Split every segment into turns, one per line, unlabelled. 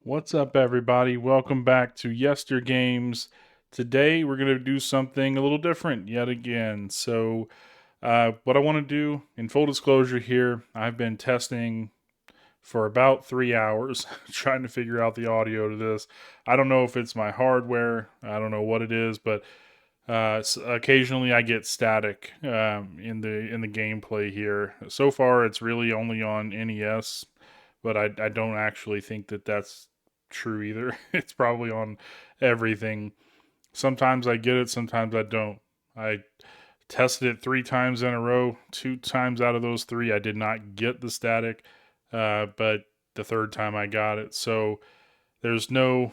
What's up, everybody? Welcome back to Yester Games. Today, we're going to do something a little different yet again. What I want to do, in full disclosure here, I've been testing for about 3 hours trying to figure out the audio to this. I don't know if it's my hardware, I don't know what it is, but occasionally I get static in the gameplay here. So far, it's really only on NES, but I don't actually think that that's true either. It's probably on everything. Sometimes I get it, sometimes I don't. I tested it 3 times in a row. 2 times out of those three, I did not get the static, but the third time I got it. So there's no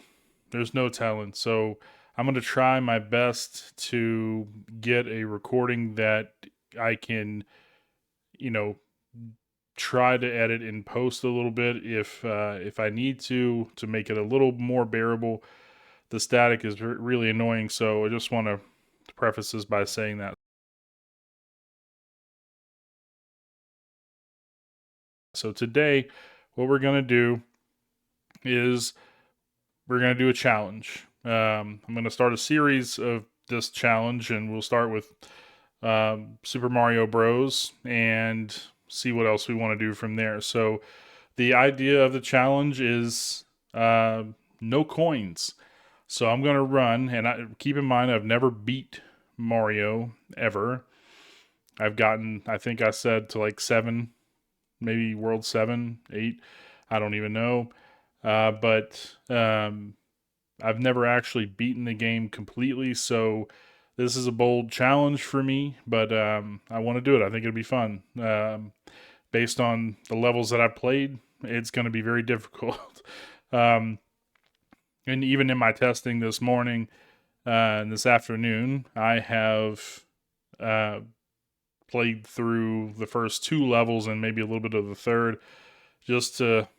there's no telling. So I'm gonna try my best to get a recording that I can, you know, try to edit and post a little bit if I need to make it a little more bearable. The static is really annoying, so I just want to preface this by saying that. So today, what we're gonna do is we're gonna do a challenge. I'm gonna start a series of this challenge, and we'll start with Super Mario Bros. And see what else we want to do from there. So the idea of the challenge is no coins. So I'm gonna run, and keep in mind I've never beat Mario ever. I've gotten, I think I said to like 7, maybe World 7, 8. I don't even know. But I've never actually beaten the game completely, so this is a bold challenge for me. But I want to do it. I think it'll be fun. Based on the levels that I've played, it's going to be very difficult. um, and even in my testing this morning and this afternoon, I have uh, played through the first 2 levels and maybe a little bit of the third, just to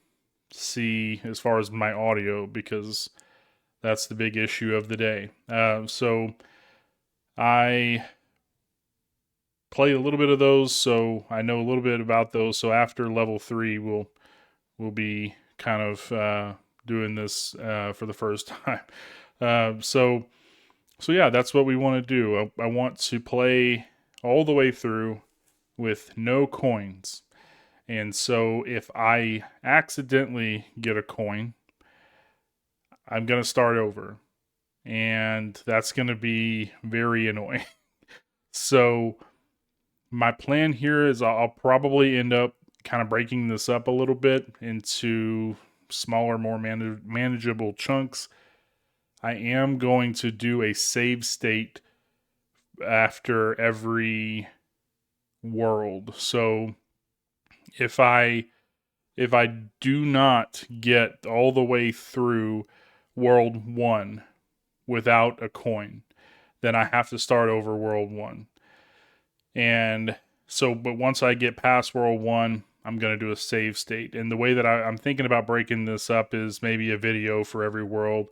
see as far as my audio, because that's the big issue of the day. So I played a little bit of those, so I know a little bit about those. So after level 3, we'll be kind of doing this for the first time. Uh, so so yeah, that's what we want to do. I want to play all the way through with no coins. And so if I accidentally get a coin, I'm going to start over. And that's going to be very annoying. So my plan here is I'll probably end up kind of breaking this up a little bit into smaller, more manageable chunks. I am going to do a save state after every world. So if I if I do not get all the way through world 1 without a coin, then I have to start over world 1. And so, but once I get past world 1, I'm going to do a save state. And the way that I'm thinking about breaking this up is maybe a video for every world.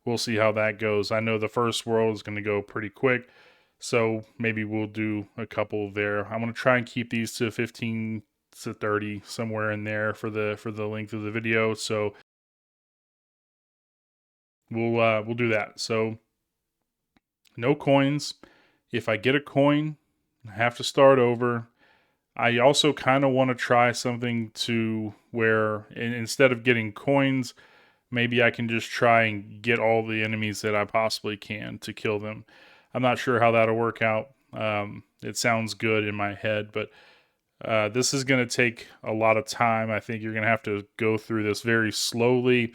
We'll see how that goes. I know the first world is going to go pretty quick, so maybe we'll do a couple there. I'm going to try and keep these to 15 to 30, somewhere in there for the length of the video. So we'll do that. So no coins. If I get a coin, I have to start over. I also kind of want to try something to where instead of getting coins, maybe I can just try and get all the enemies that I possibly can to kill them. I'm not sure how that'll work out. It sounds good in my head, but this is going to take a lot of time. I think you're going to have to go through this very slowly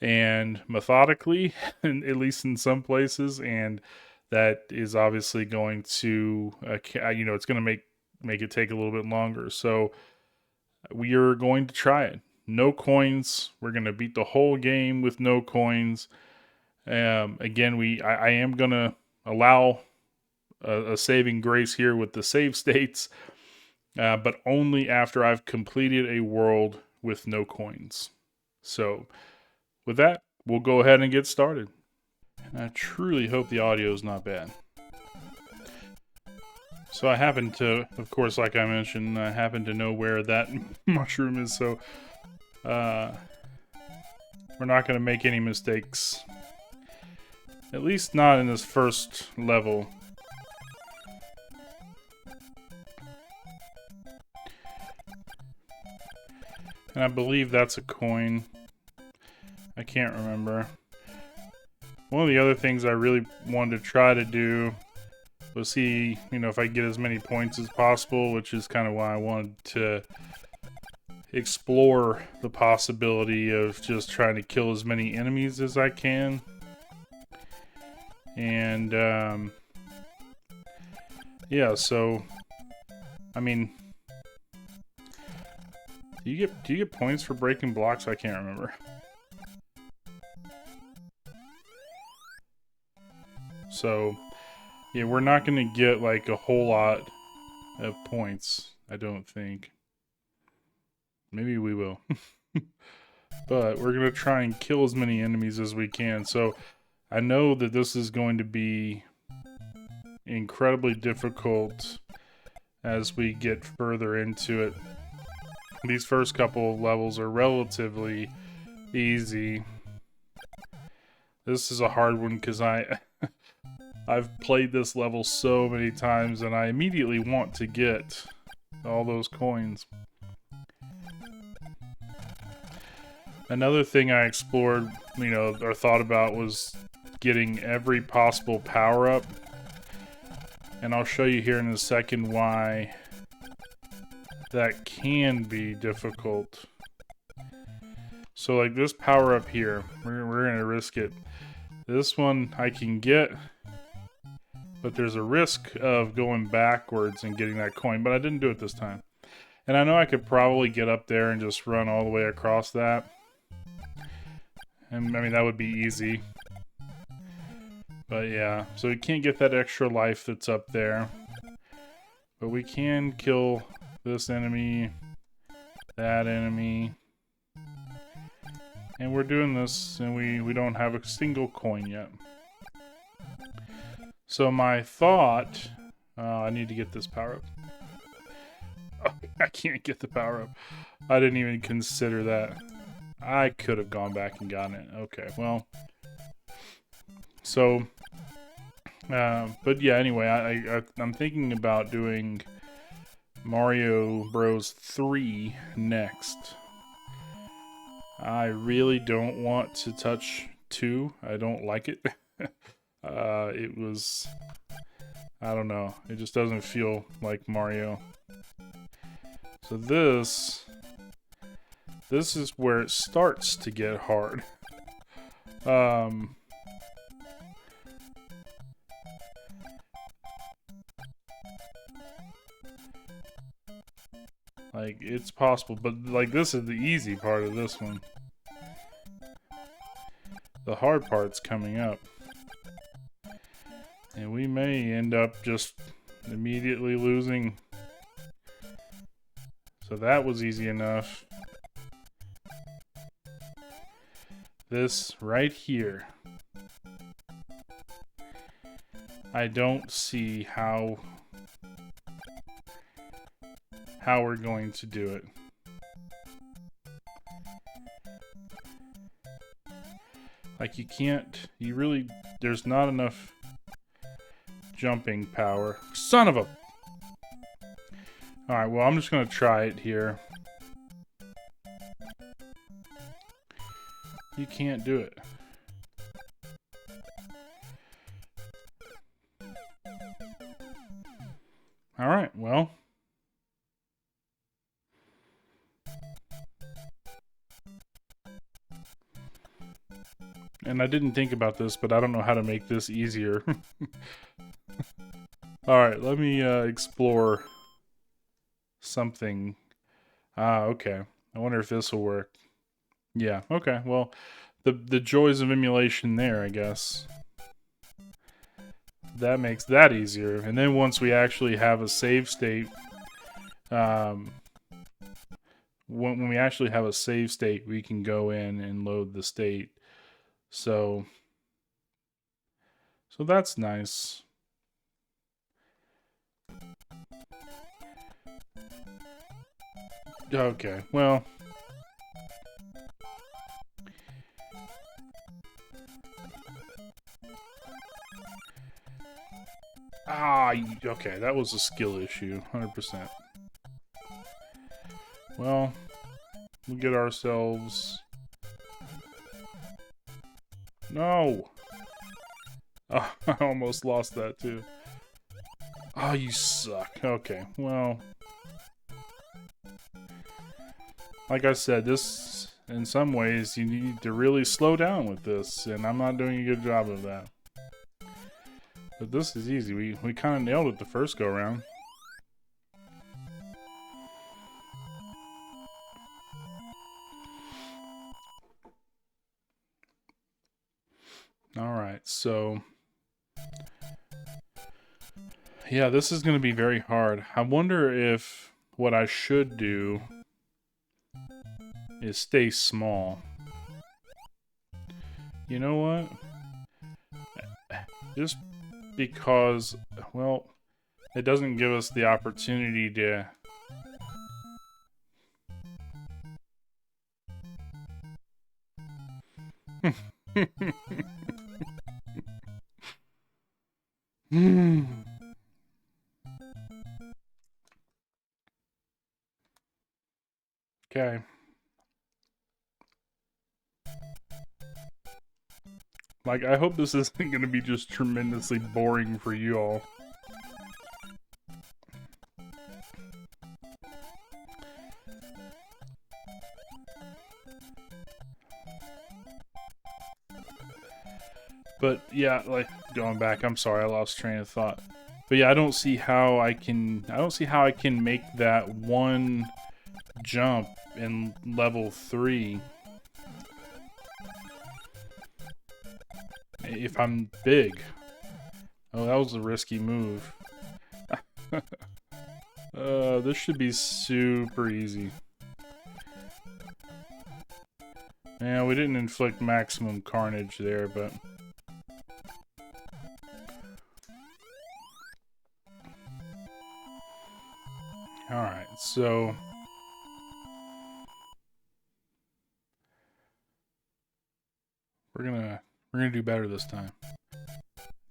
and methodically, at least in some places. And that is obviously going to, it's going to make it take a little bit longer. So we are going to try it. No coins. We're going to beat the whole game with no coins. Again, I am going to allow a saving grace here with the save states, but only after I've completed a world with no coins. So with that, we'll go ahead and get started. I truly hope the audio is not bad. So I happen to, of course, like I mentioned, I happen to know where that mushroom is. So We're not going to make any mistakes. At least not in this first level. And I believe that's a coin. I can't remember. One of the other things I really wanted to try to do was see, you know, if I could get as many points as possible, which is kind of why I wanted to explore the possibility of just trying to kill as many enemies as I can. And, yeah, so, I mean, do you get points for breaking blocks? I can't remember. So, yeah, we're not going to get, like, a whole lot of points, I don't think. Maybe we will. But we're going to try and kill as many enemies as we can. So, I know that this is going to be incredibly difficult as we get further into it. These first couple of levels are relatively easy. This is a hard one because I've played this level so many times and I immediately want to get all those coins. Another thing I explored, you know, or thought about was getting every possible power-up. And I'll show you here in a second why that can be difficult. So like this power-up here, we're going to risk it. This one I can get, but there's a risk of going backwards and getting that coin, but I didn't do it this time. And I know I could probably get up there and just run all the way across that. And I mean, that would be easy. But yeah, so we can't get that extra life that's up there. But we can kill this enemy, that enemy. And we're doing this, and we don't have a single coin yet. So my thought... I need to get this power up. Oh, I can't get the power up. I didn't even consider that. I could have gone back and gotten it. Okay, well. So, but yeah, anyway, I'm thinking about doing Mario Bros 3 next. I really don't want to touch 2. I don't like it. It was... I don't know. It just doesn't feel like Mario. So this is where it starts to get hard. Like, it's possible, but like this is the easy part of this one. The hard part's coming up. And we may end up just immediately losing. So that was easy enough. This right here. I don't see how we're going to do it. Like, you can't, you really, there's not enough jumping power. Son of a... Alright, well, I'm just gonna try it here. You can't do it. Alright, well. And I didn't think about this, but I don't know how to make this easier. Alright, let me explore something. Okay. I wonder if this will work. Yeah, okay. Well, the joys of emulation there, I guess. That makes that easier. And then once we actually have a save state, when we actually have a save state, we can go in and load the state. So that's nice. Okay, well, Ah, okay, that was a skill issue, 100%. Well, we'll get ourselves... No! Oh, I almost lost that too. Oh, you suck. Okay, well... Like I said, this, in some ways, you need to really slow down with this, and I'm not doing a good job of that. But this is easy. We kind of nailed it the first go-around. Alright, so... Yeah, this is going to be very hard. I wonder if what I should do is stay small. You know what? Just because, well, it doesn't give us the opportunity to... Okay. Like, I hope this isn't going to be just tremendously boring for you all. But yeah, like, going back, I'm sorry, I lost train of thought. But yeah, I don't see how I can make that one jump in level 3 if I'm big. Oh, that was a risky move. This should be super easy. Yeah, we didn't inflict maximum carnage there, but... Alright, so... We're gonna do better this time.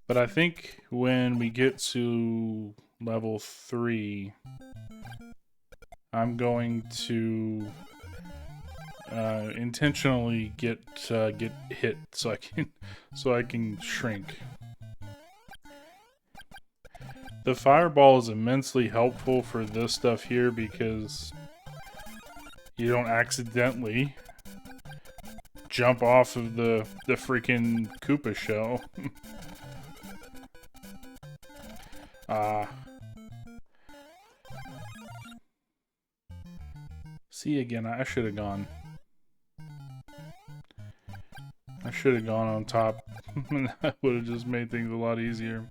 But I think when we get to level 3, I'm going to intentionally get hit so I can shrink. The fireball is immensely helpful for this stuff here because you don't accidentally jump off of the freaking Koopa shell. See, again, I should have gone. I should have gone on top. That would have just made things a lot easier.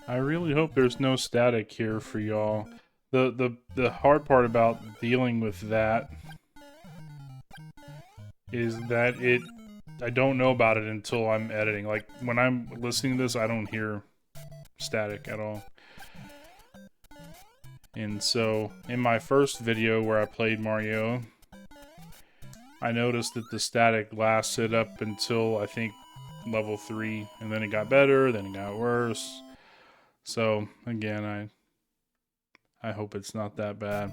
I really hope there's no static here for y'all. The hard part about dealing with that is that I don't know about it until I'm editing. Like, when I'm listening to this, I don't hear static at all. And so, in my first video where I played Mario, I noticed that the static lasted up until, I think, level 3. And then it got better, then it got worse. So, again, I hope it's not that bad.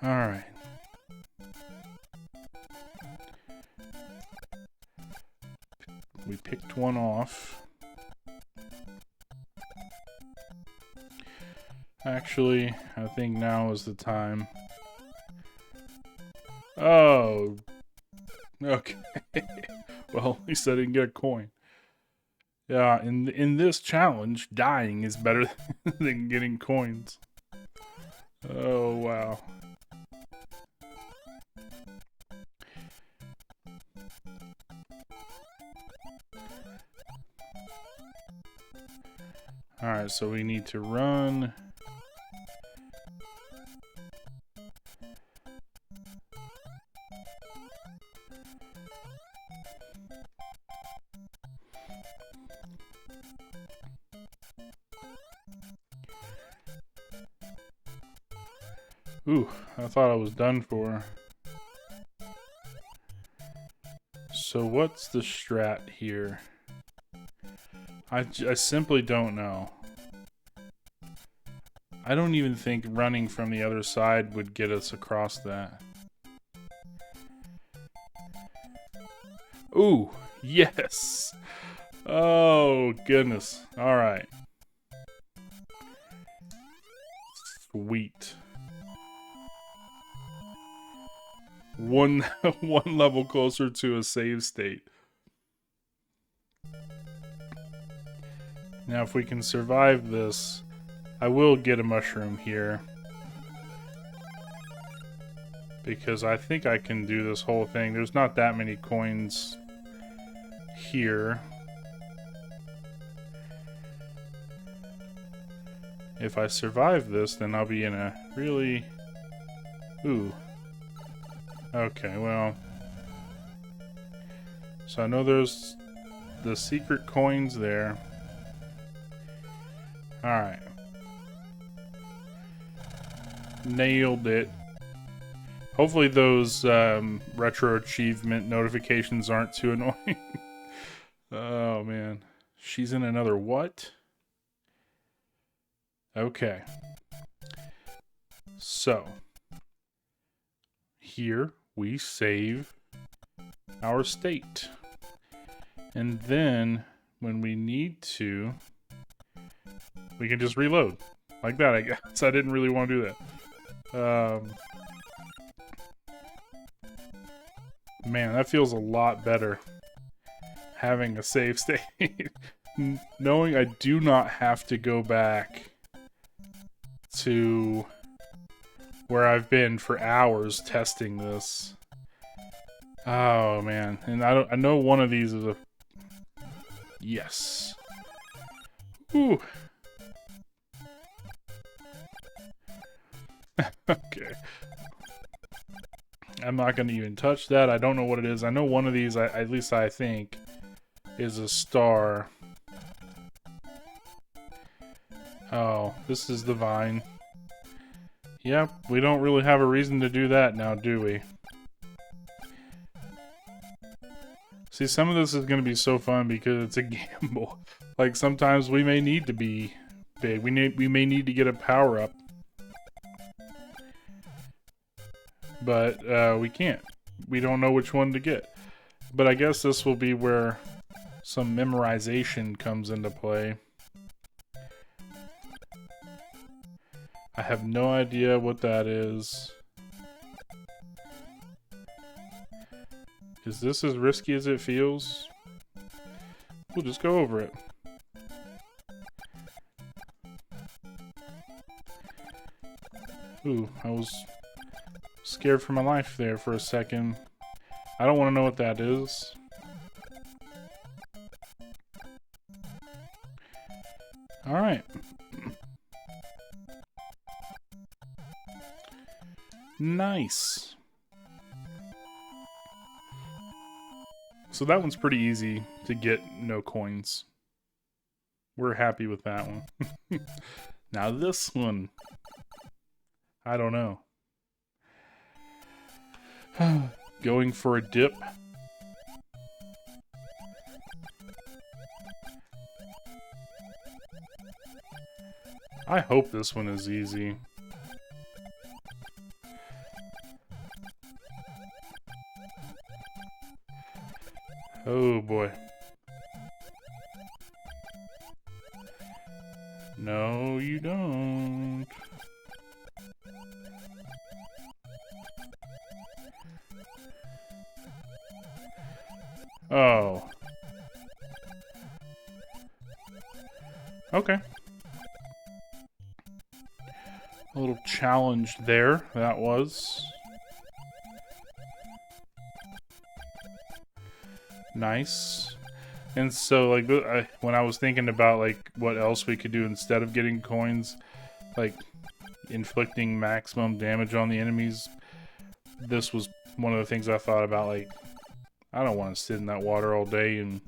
Alright. We picked one off. Actually, I think now is the time. Oh. Okay. Well, at least I didn't get a coin. Yeah, in this challenge, dying is better than getting coins. Oh, wow. Alright, so we need to run. Ooh, I thought I was done for. So what's the strat here? I simply don't know. I don't even think running from the other side would get us across that. Ooh, yes! Oh, goodness. Alright. Sweet. One level closer to a save state. Now if we can survive this, I will get a mushroom here. Because I think I can do this whole thing. There's not that many coins here. If I survive this, then I'll be in a really... Ooh. Okay, well... So I know there's the secret coins there. Alright. Nailed it. Hopefully those retro achievement notifications aren't too annoying. Oh, man. She's in another what? Okay. So. Here we save our state. And then, when we need to, we can just reload. Like that, I guess. I didn't really want to do that. Man, that feels a lot better. Having a save state. Knowing I do not have to go back to where I've been for hours testing this. Oh man, and I know one of these is a yes. Ooh. Okay. I'm not gonna even touch that. I don't know what it is. I know one of these, at least I think, is a star. Oh, this is the vine. Yep, we don't really have a reason to do that now, do we? See, some of this is going to be so fun because it's a gamble. Like, sometimes we may need to be big. We may need to get a power-up. But, we can't. We don't know which one to get. But I guess this will be where some memorization comes into play. I have no idea what that is. Is this as risky as it feels? We'll just go over it. Ooh, I was scared for my life there for a second. I don't want to know what that is. Alright. Nice. So that one's pretty easy to get no coins. We're happy with that one. Now this one. I don't know. Going for a dip. I hope this one is easy. Oh boy. No, you don't. Oh. Okay. A little challenge there, that was. Nice. And so, like, when I was thinking about, like, what else we could do instead of getting coins, like, inflicting maximum damage on the enemies, this was one of the things I thought about, like, I don't want to sit in that water all day and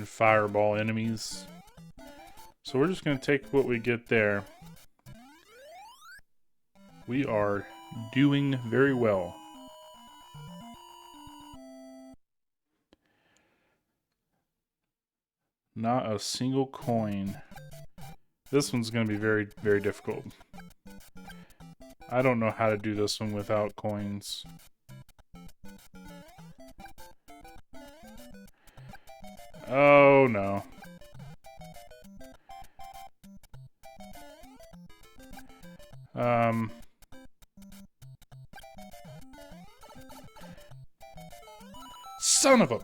fireball enemies. So we're just going to take what we get there. We are doing very well. Not a single coin. This one's going to be very, very difficult. I don't know how to do this one without coins. Oh, no. Son of a...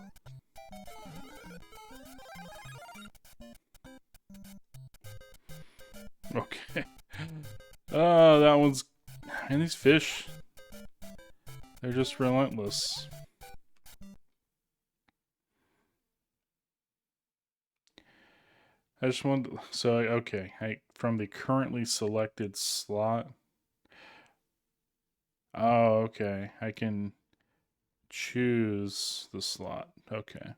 Okay. Oh, that one's... Man, these fish... They're just relentless. I just want... So, okay. From the currently selected slot... Oh, okay. I can choose the slot. Okay.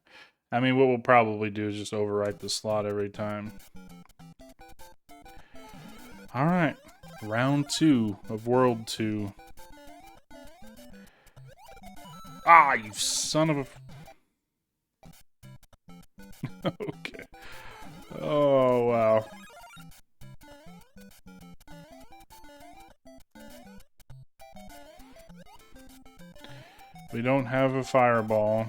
I mean, what we'll probably do is just overwrite the slot every time. Alright. Round 2 of World 2. Ah, you son of a... Okay. Oh, wow. We don't have a fireball.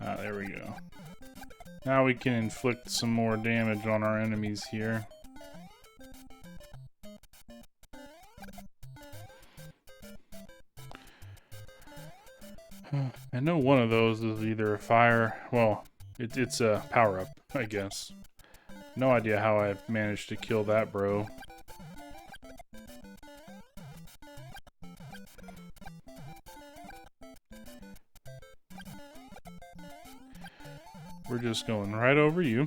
Ah, there we go. Now we can inflict some more damage on our enemies here. I know one of those is either a fire... Well, it's a power-up, I guess. No idea how I managed to kill that bro. We're just going right over you.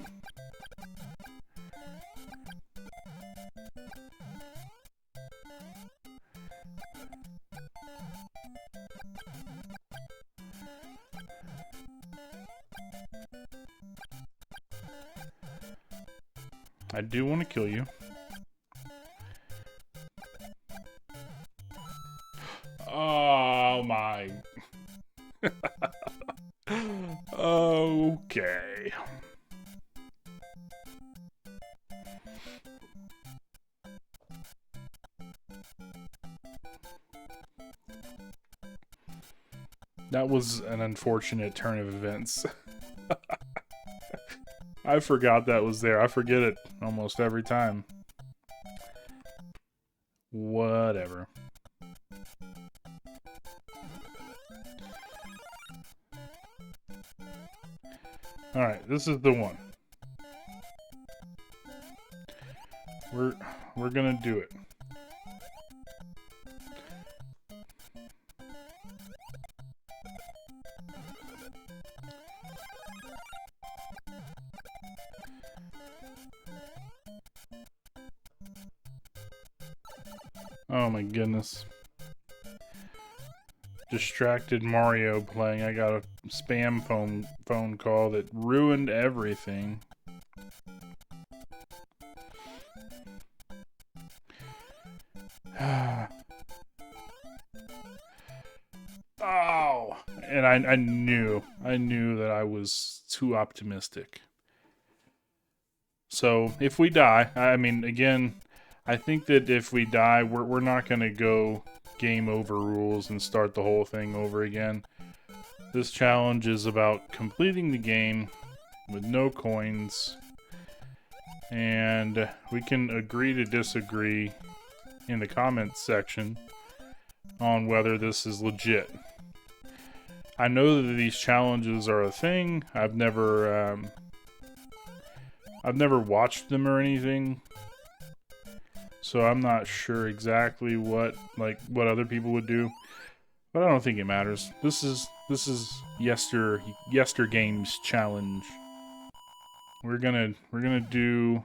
I do want to kill you. Oh my. Okay. That was an unfortunate turn of events. I forgot that was there. I forget it almost every time. Whatever. Alright, this is the one. We're gonna do it. Oh my goodness. Distracted Mario playing. I got a spam phone call that ruined everything. Oh, and I knew that I was too optimistic. So if we die, I mean, again, I think that if we die, we're not gonna go game over rules and start the whole thing over again. This challenge is about completing the game with no coins, and we can agree to disagree in the comments section on whether this is legit. I know that these challenges are a thing. I've never watched them or anything, so I'm not sure exactly what other people would do, but I don't think it matters. This is Yester Games challenge. We're gonna do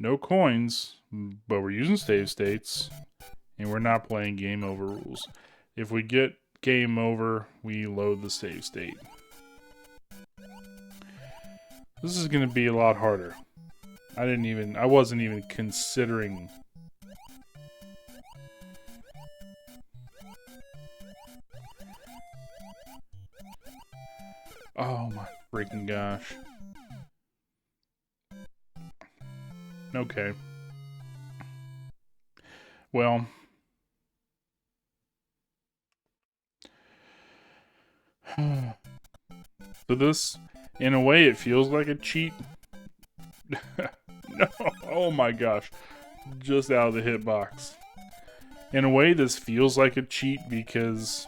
no coins, but we're using save states, and we're not playing game over rules. If we get game over, we load the save state. This is gonna be a lot harder. I wasn't even considering. Oh my freaking gosh. Okay. Well. So this, in a way, it feels like a cheat. No, oh my gosh. Just out of the hitbox. In a way, this feels like a cheat because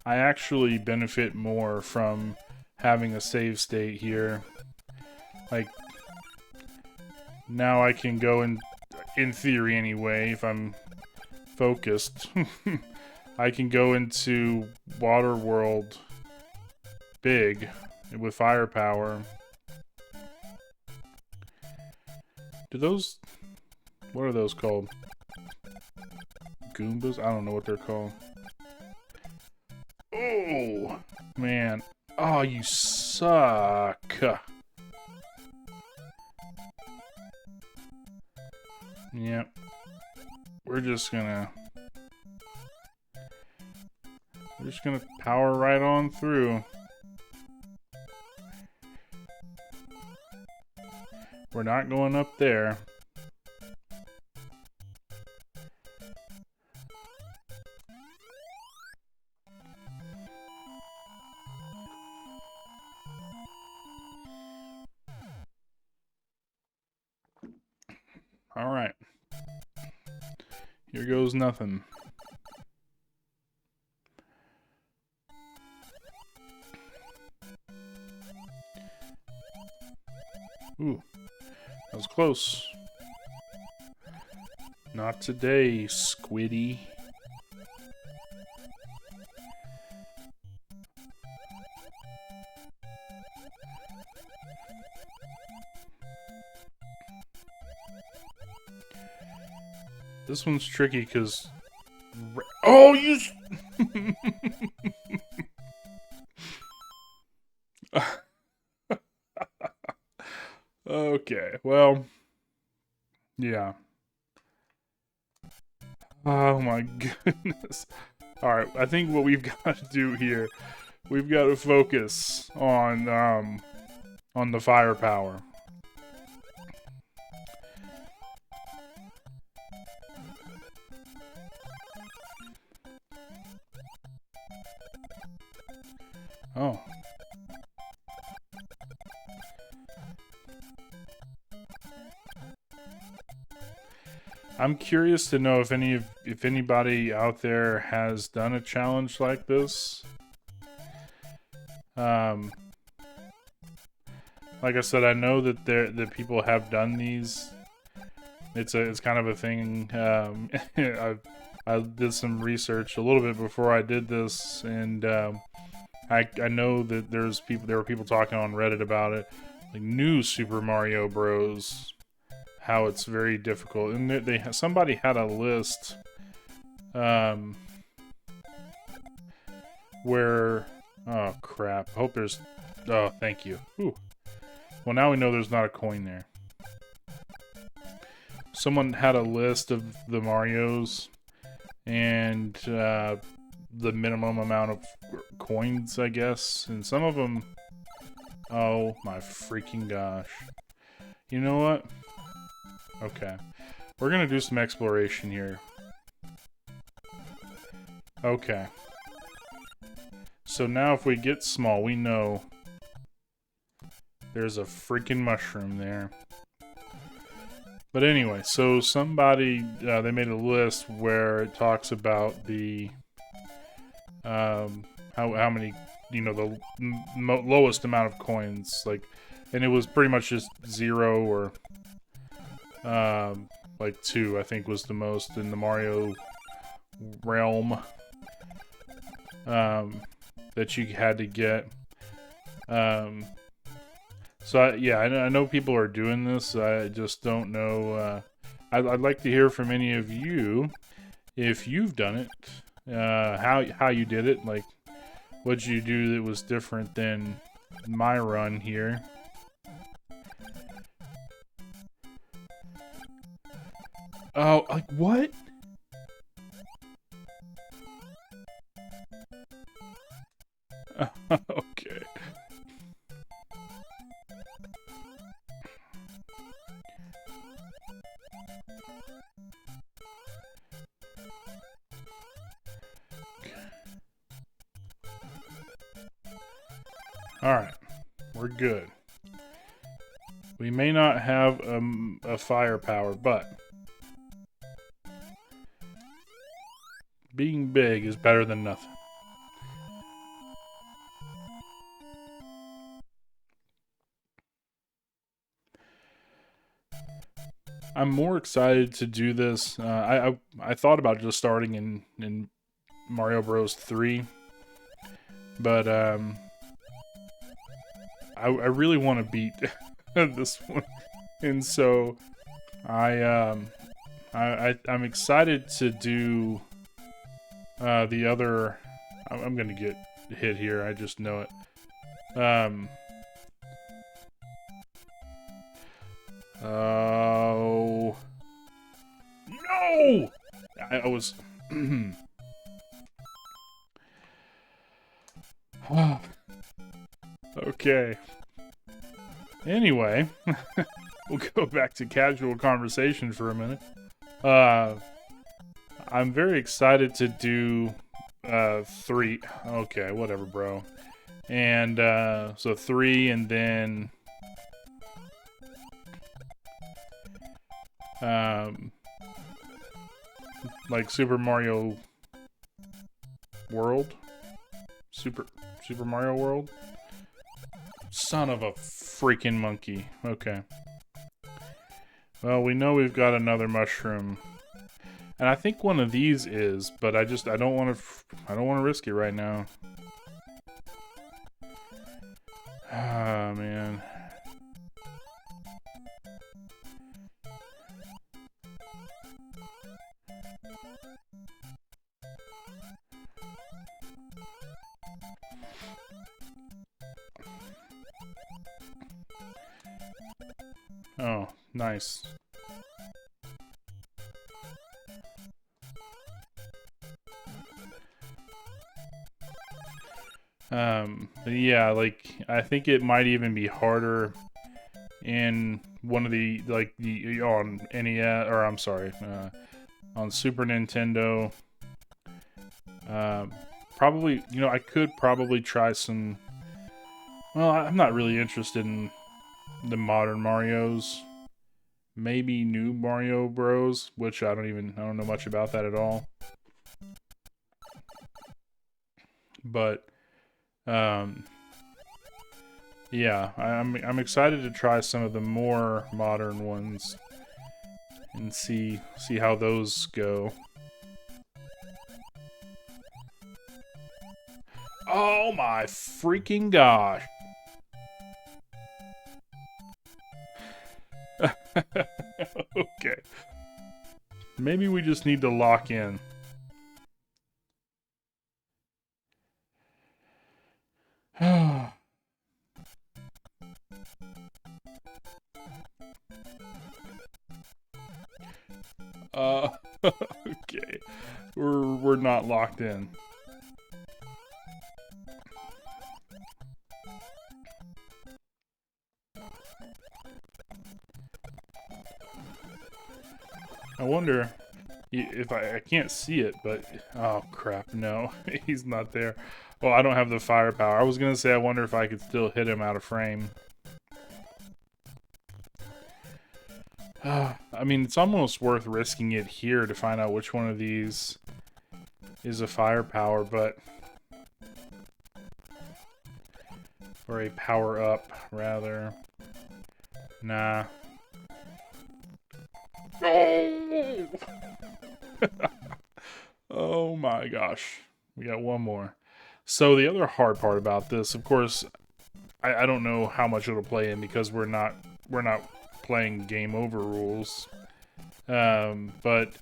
I actually benefit more from having a save state here. Like, now I can go in theory anyway, if I'm focused. I can go into Water World big with firepower. What are those called? Goombas? I don't know what they're called. Oh, man. Oh, you suck. Yep. We're just gonna power right on through. We're not going up there. All right. Here goes nothing. Ooh, that was close. Not today, Squiddy. This one's tricky because... Oh, you... Okay, well... Yeah. Oh my goodness. Alright, I think what we've got to do here... We've got to focus on the firepower. Oh. I'm curious to know if anybody out there has done a challenge like this. Like I said, I know that people have done these. It's kind of a thing. I did some research a little bit before I did this, and I know that there were people talking on Reddit about it, like new Super Mario Bros. How it's very difficult, and somebody had a list, where, oh crap, I hope there's, oh thank you. Ooh. Well, now we know there's not a coin there. Someone had a list of the Marios and the minimum amount of coins, I guess, and some of them, oh my freaking gosh. You know what? Okay. We're gonna do some exploration here. Okay. So now if we get small, we know there's a freaking mushroom there. But anyway, so somebody, they made a list where it talks about the, how many, you know, the lowest amount of coins, like, and it was pretty much just 0 or, like 2, I think was the most in the Mario realm, that you had to get. So yeah, I know people are doing this. I just don't know. I'd like to hear from any of you if you've done it. How you did it? Like, what'd you do that was different than my run here? Oh, like what? Okay. Alright. We're good. We may not have a firepower, but being big is better than nothing. I'm more excited to do this. I thought about just starting in Mario Bros 3, but I really want to beat this one, and so I'm excited to do the other. I'm gonna get hit here. I just know it. Oh no! I was. Okay. Anyway, we'll go back to casual conversation for a minute. I'm very excited to do 3. Okay, whatever, bro. And so 3, and then like Super Mario World, Super Mario World. Son of a freaking monkey. Okay. Well, we know we've got another mushroom, and I think one of these is, but I don't want to risk it right now. Ah, man. Oh, nice. Yeah, like, I think it might even be harder in one of the, like, the, on NES, or I'm sorry, on Super Nintendo. Probably, I could probably try some, well, I'm not really interested in the modern Marios. Maybe new Mario Bros, which I don't know much about that at all. But yeah, I'm excited to try some of the more modern ones and see how those go. Oh my freaking gosh. Okay. Maybe we just need to lock in. Okay. We're not locked in. I wonder if I can't see it, but oh crap, no, he's not there. Well, I don't have the firepower. I was gonna say I wonder if I could still hit him out of frame. I mean, it's almost worth risking it here to find out which one of these is a firepower, but or a power up rather. Nah. Oh! Oh my gosh. We got one more. So the other hard part about this, of course, I don't know how much it'll play in because we're not playing game over rules. But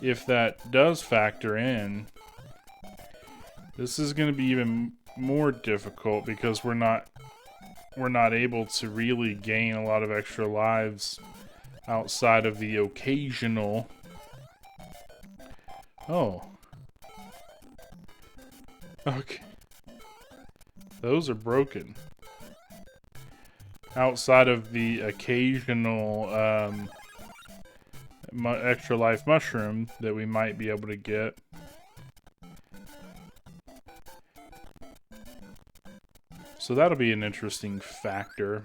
if that does factor in, this is going to be even more difficult because we're not able to really gain a lot of extra lives outside of the occasional Oh. Okay. Those are broken. Outside of the occasional extra life mushroom that we might be able to get. So that'll be an interesting factor.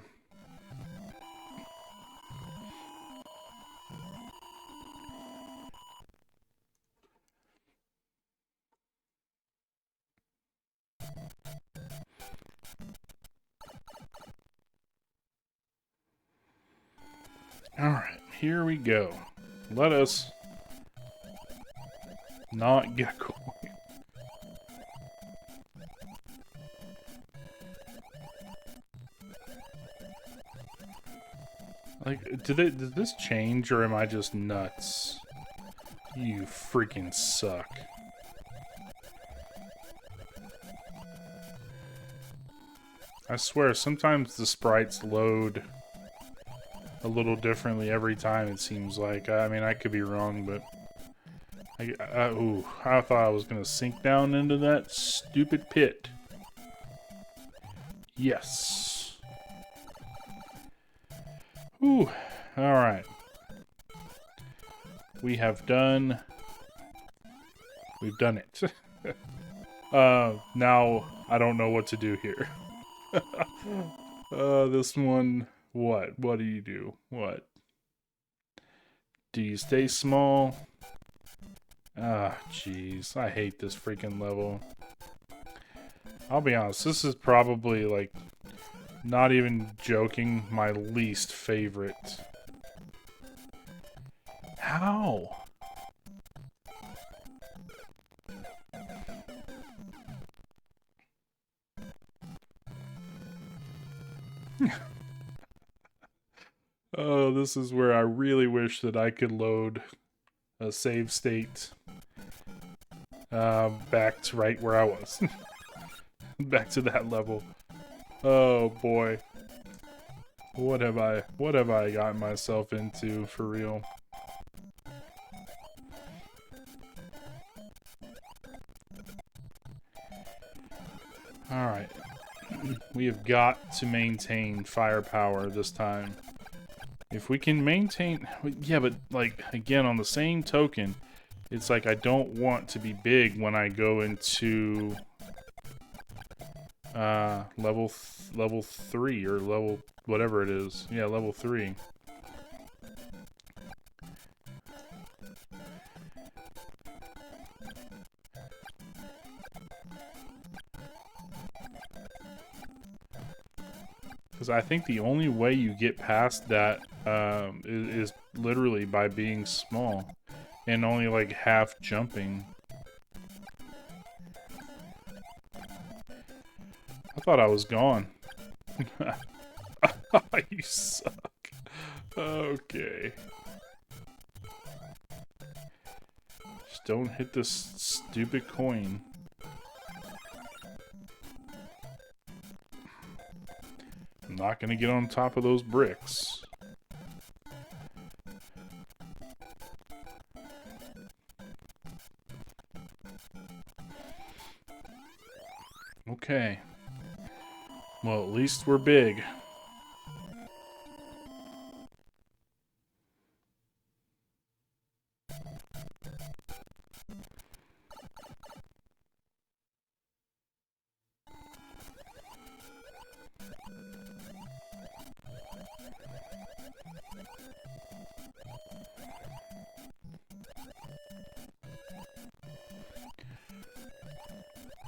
Alright, here we go. Let us not get a coin. Like, did this change, or am I just nuts? You freaking suck. I swear, sometimes the sprites load a little differently every time, it seems like. I mean, I could be wrong, but... I thought I was going to sink down into that stupid pit. Yes. Ooh. Alright. We've done it. Now, I don't know what to do here. This one... What? What do you do? What? Do you stay small? Ah, jeez. I hate this freaking level. I'll be honest, this is probably, like, not even joking, my least favorite. How? Oh, this is where I really wish that I could load a save state back to right where I was. Back to that level. Oh boy. What have I gotten myself into for real? Alright. We have got to maintain firepower this time. If we can maintain... Yeah, but, like, again, on the same token, it's like I don't want to be big when I go into... level 3, or level... whatever it is. Yeah, level 3. Because I think the only way you get past that is literally by being small and only like half jumping. I thought I was gone. You suck. Okay. Just don't hit this stupid coin. I'm not gonna get on top of those bricks. Okay. Well, at least we're big.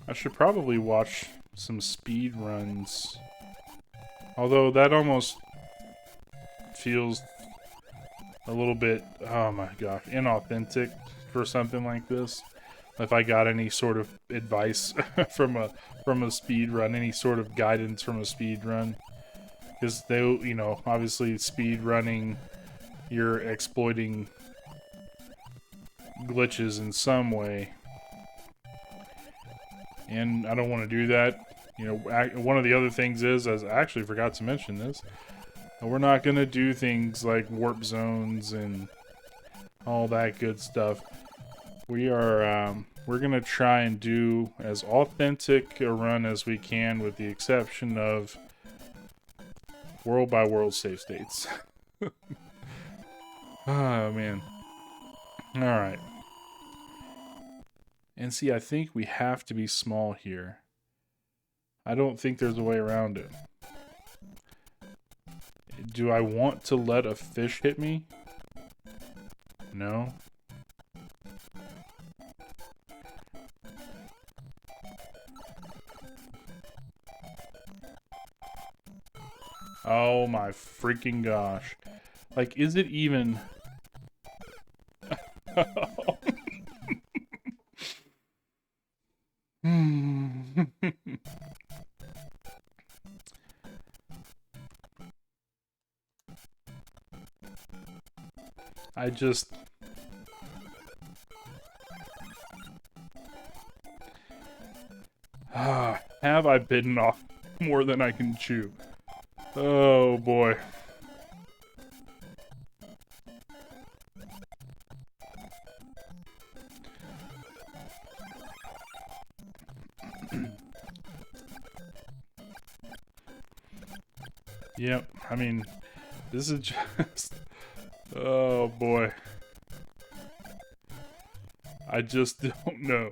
I should probably watch some speed runs. Although that almost feels a little bit, oh my gosh, inauthentic for something like this. If I got any sort of advice from a speed run, any sort of guidance from a speed run, because they, you know, obviously speed running, you're exploiting glitches in some way. And I don't want to do that. You know, one of the other things is, as I actually forgot to mention this, we're not going to do things like warp zones and all that good stuff. we're gonna try and do as authentic a run as we can, with the exception of world by world save states. Oh man. All right. And see, I think we have to be small here. I don't think there's a way around it. Do I want to let a fish hit me? No. Oh my freaking gosh. Like, is it even... I just... have I bitten off more than I can chew? Oh boy. Yep, I mean, this is just... Oh boy. I just don't know.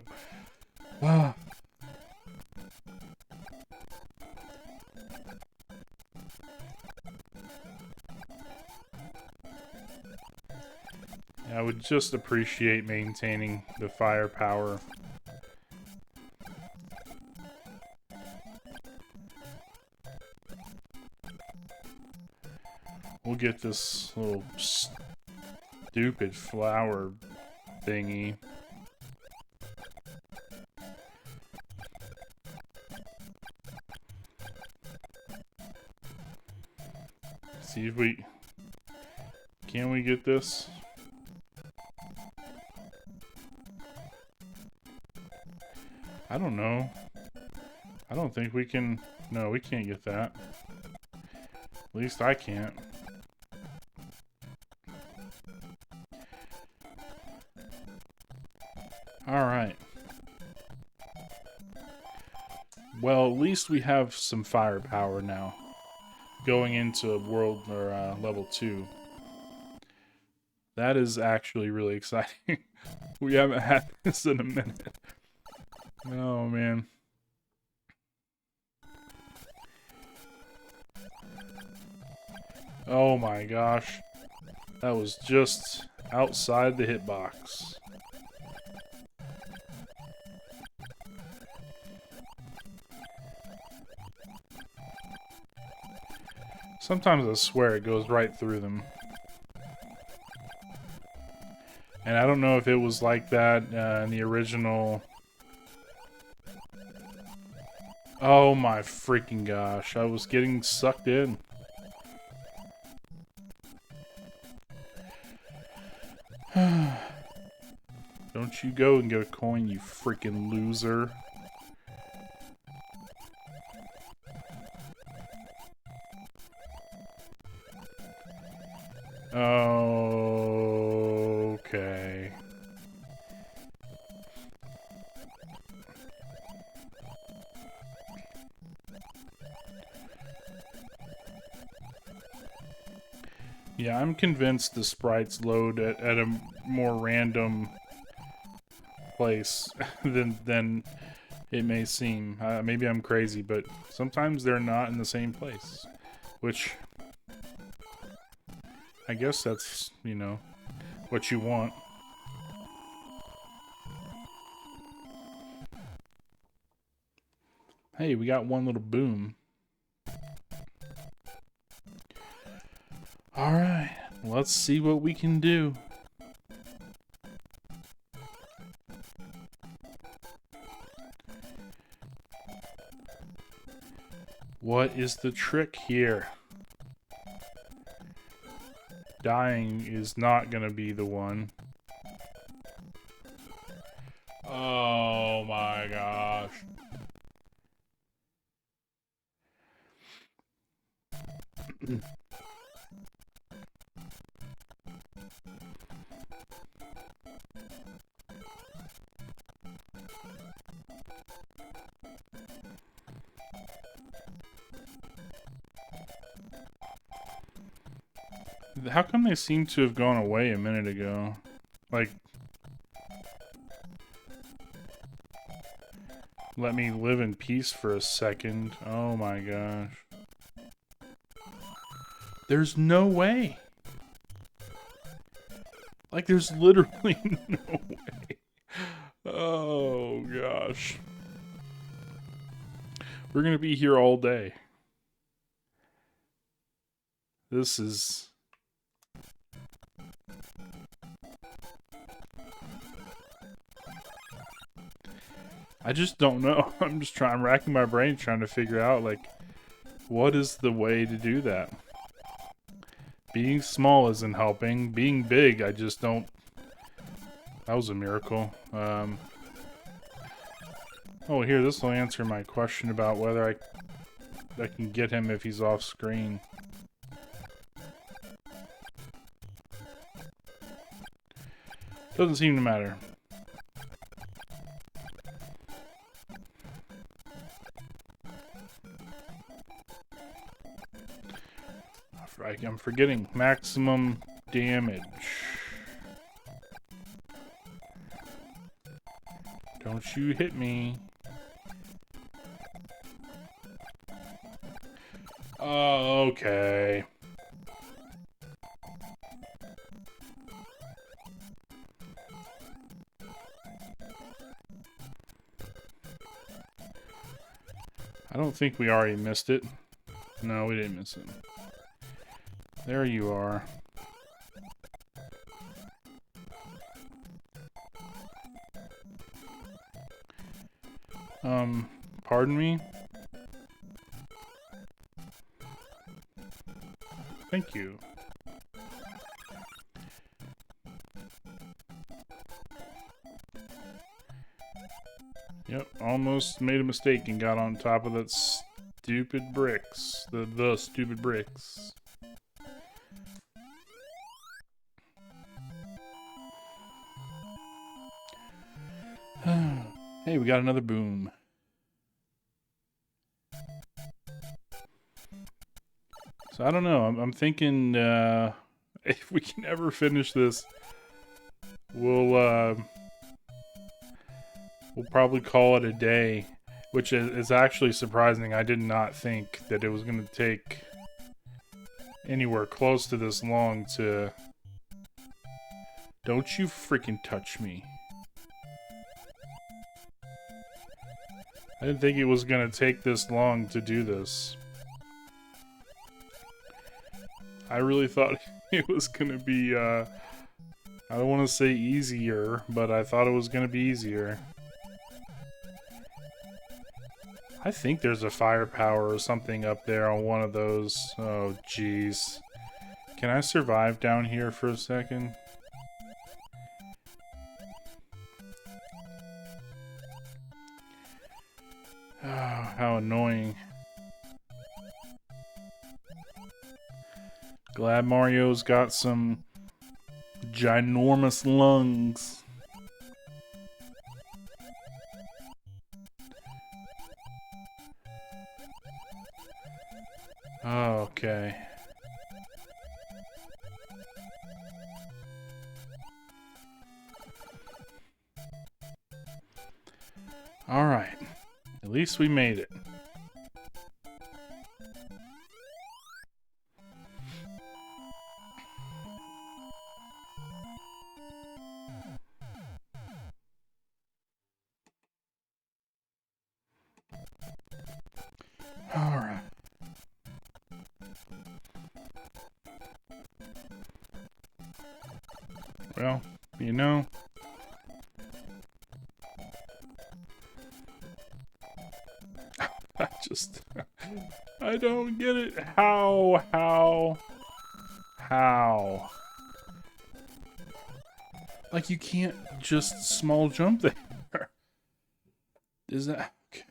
Ah. I would just appreciate maintaining the firepower. We'll get this little stupid flower thingy. See if we... Can we get this? I don't know. I don't think we can... No, we can't get that. At least I can't. Alright. Well, at least we have some firepower now. Going into world or level 2. That is actually really exciting. We haven't had this in a minute. Oh man. Oh my gosh. That was just outside the hitbox. Sometimes I swear it goes right through them. And I don't know if it was like that in the original... Oh my freaking gosh, I was getting sucked in. Don't you go and get a coin, you freaking loser. Okay. Yeah, I'm convinced the sprites load at a more random place than it may seem. Maybe I'm crazy, but sometimes they're not in the same place. Which, I guess that's, you know, what you want. Hey, we got one little boom. Alright, let's see what we can do. What is the trick here? Dying is not gonna be the one. Oh my gosh. How come they seem to have gone away a minute ago? Like, let me live in peace for a second. Oh my gosh. There's no way. Like, there's literally no way. Oh gosh. We're gonna be here all day. This is... I just don't know. I'm racking my brain trying to figure out, like, what is the way to do that? Being small isn't helping. Being big, I just don't... That was a miracle. Oh, here, this will answer my question about whether I can get him if he's off screen. Doesn't seem to matter. I'm forgetting maximum damage. Don't you hit me. Oh, okay. I don't think we already missed it. No, we didn't miss it. There you are. Pardon me? Thank you. Yep, almost made a mistake and got on top of that stupid bricks. The stupid bricks. Hey, we got another boom. So I don't know. I'm thinking if we can ever finish this, we'll probably call it a day, which is actually surprising. I did not think that it was going to take anywhere close to this long to... Don't you freaking touch me. I didn't think it was going to take this long to do this. I really thought it was going to be, I don't want to say easier, but I thought it was going to be easier. I think there's a firepower or something up there on one of those. Oh, jeez. Can I survive down here for a second? Oh, how annoying. Glad Mario's got some ginormous lungs. Oh, okay. All right. At least we made it. All right. Well, you know, I don't get it. How? Like, you can't just small jump there. Is that... Okay.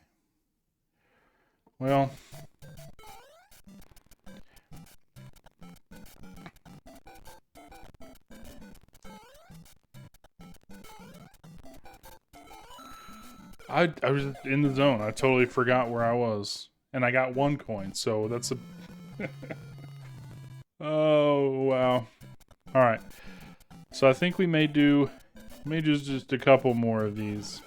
Well... I was in the zone. I totally forgot where I was. And I got 1 coin, so that's a... Oh, wow. Alright. So I think we may do just a couple more of these.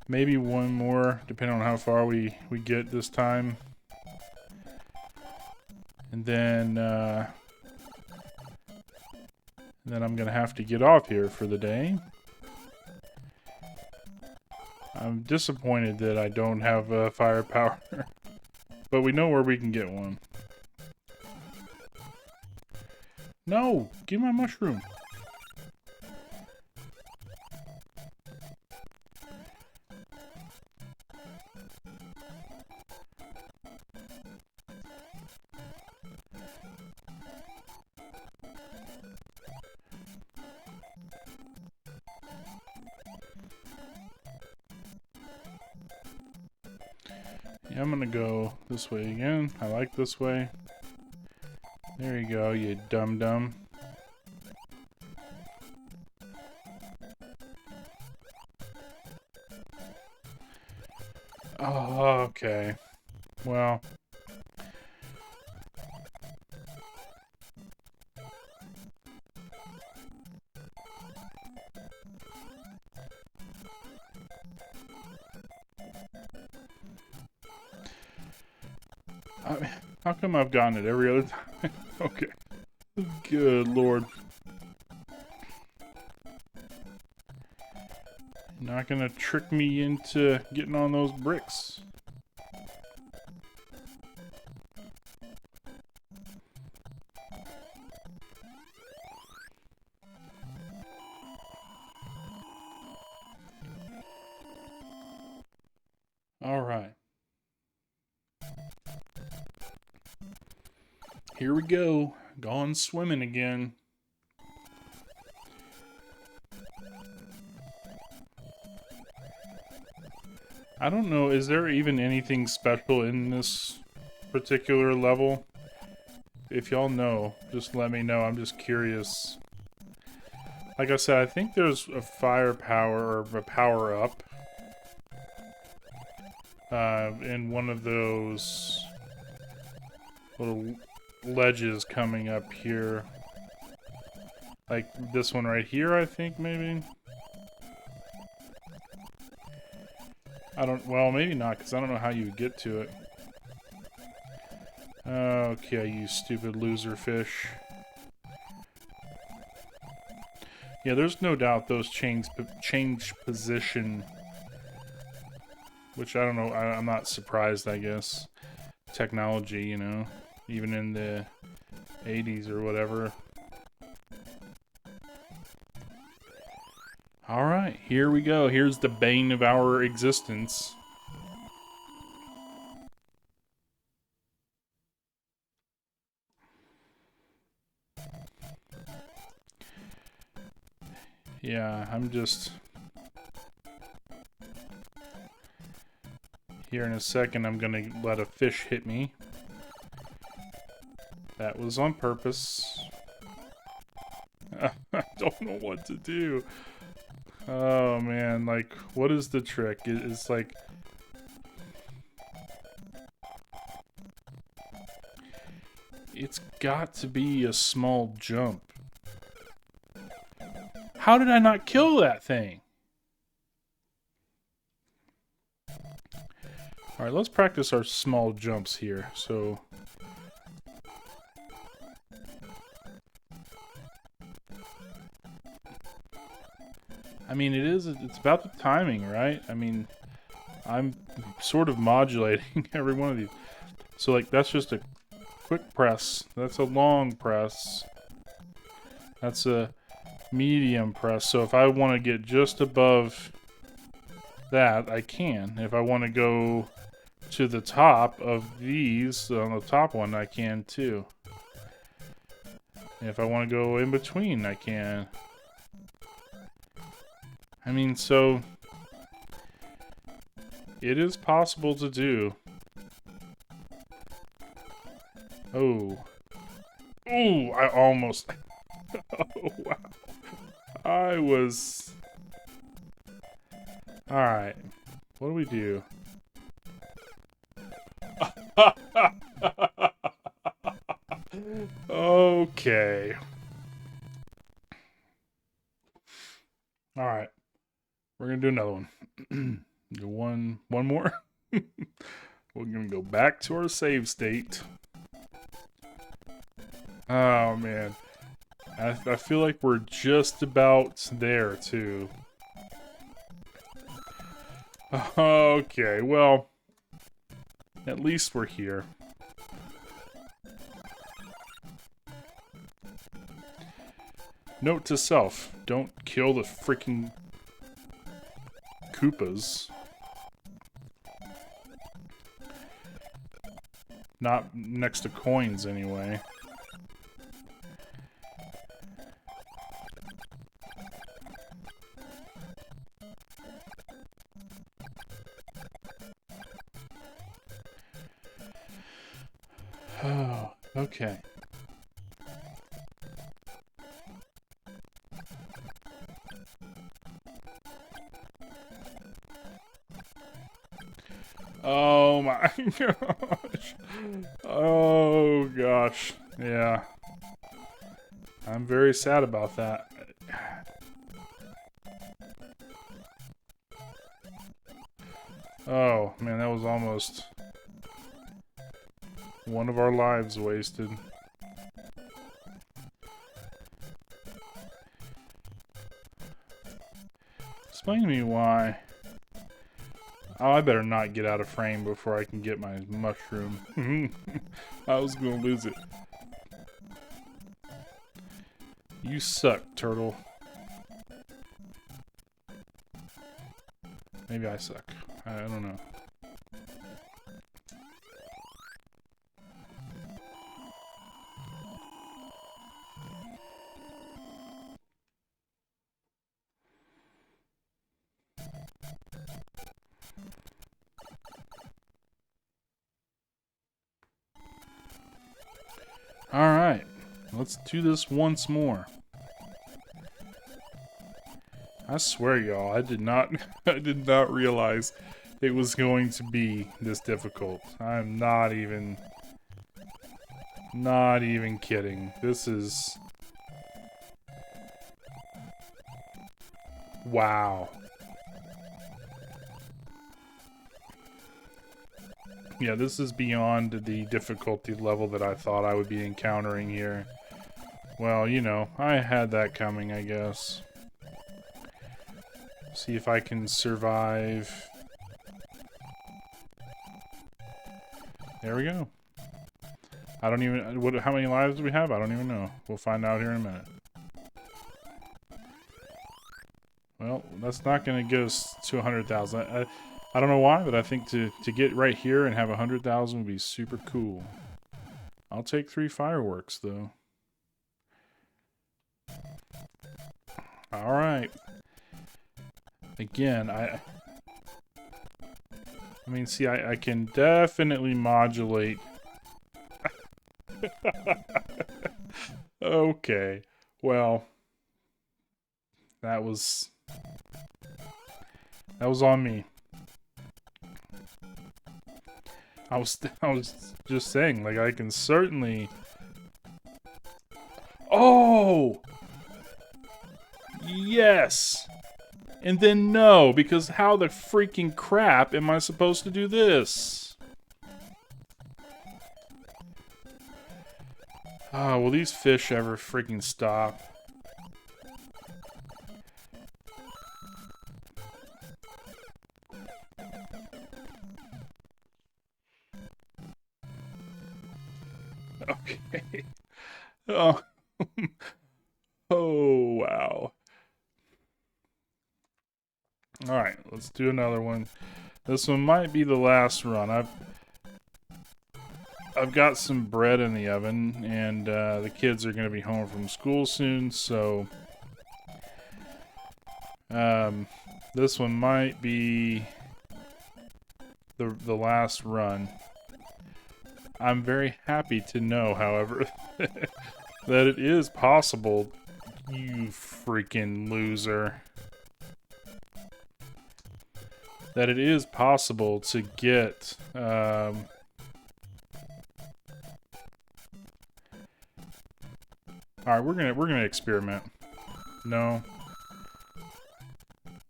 Maybe one more, depending on how far we get this time. And then I'm gonna have to get off here for the day. I'm disappointed that I don't have firepower, but we know where we can get one. No, give me my mushroom. Yeah, I'm gonna go this way again. I like this way. There you go, you dum-dum. Oh, okay. Well. How come I've gotten it every other time? Okay. Good lord. Not gonna trick me into getting on those bricks. Alright. Here we go. Gone swimming again. I don't know, is there even anything special in this particular level? If y'all know, just let me know. I'm just curious. Like I said, I think there's a firepower or a power-up in one of those little ledges coming up here. Like this one right here, I think, maybe? Well, maybe not, because I don't know how you would get to it. Okay, you stupid loser fish. Yeah, there's no doubt those change position. Which, I don't know, I'm not surprised, I guess. Technology, you know, even in the 80s or whatever. Alright, here we go. Here's the bane of our existence. Yeah, I'm just... Here in a second, I'm gonna let a fish hit me. That was on purpose. I don't know what to do. Oh man, like, what is the trick? It's like... It's got to be a small jump. How did I not kill that thing? Alright, let's practice our small jumps here, so... I mean, it's about the timing, right? I mean, I'm sort of modulating every one of these. So, like, that's just a quick press. That's a long press. That's a medium press. So if I want to get just above that, I can. If I want to go to the top of these, on the top one, I can too. And if I want to go in between, I can. I mean, so it is possible to do. Oh. Ooh, I almost... Oh, wow. I was... Alright. What do we do? Okay. Alright. We're gonna do another one. Do one more. We're gonna go back to our save state. Oh man. I feel like we're just about there too. Okay, well, at least we're here. Note to self, don't kill the freaking Koopas. Not next to coins, anyway. Oh, okay. Oh my gosh. Oh gosh. Yeah. I'm very sad about that. Oh man, that was almost one of our lives wasted. Explain to me why. Oh, I better not get out of frame before I can get my mushroom. I was gonna lose it. You suck, turtle. Maybe I suck. I don't know. Alright, let's do this once more. I swear, y'all, I did not realize it was going to be this difficult. I'm not even kidding. This is... Wow. Yeah, this is beyond the difficulty level that I thought I would be encountering here. Well, you know, I had that coming, I guess. See if I can survive. There we go. I don't even... how many lives do we have? I don't even know. We'll find out here in a minute. Well, that's not going to get us to 100,000. I don't know why, but I think to get right here and have 100,000 would be super cool. I'll take 3 fireworks, though. Alright. Again, I mean, see, I can definitely modulate. Okay. Well, that was on me. I was just saying, like, I can certainly... Oh! Yes! And then no, because how the freaking crap am I supposed to do this? Oh, will these fish ever freaking stop? Okay. Oh. Oh, wow. Alright, let's do another one. This one might be the last run. I've got some bread in the oven, and the kids are going to be home from school soon, so this one might be the last run. I'm very happy to know, however, that it is possible. You freaking loser. that it is possible to get all right, we're gonna experiment. No.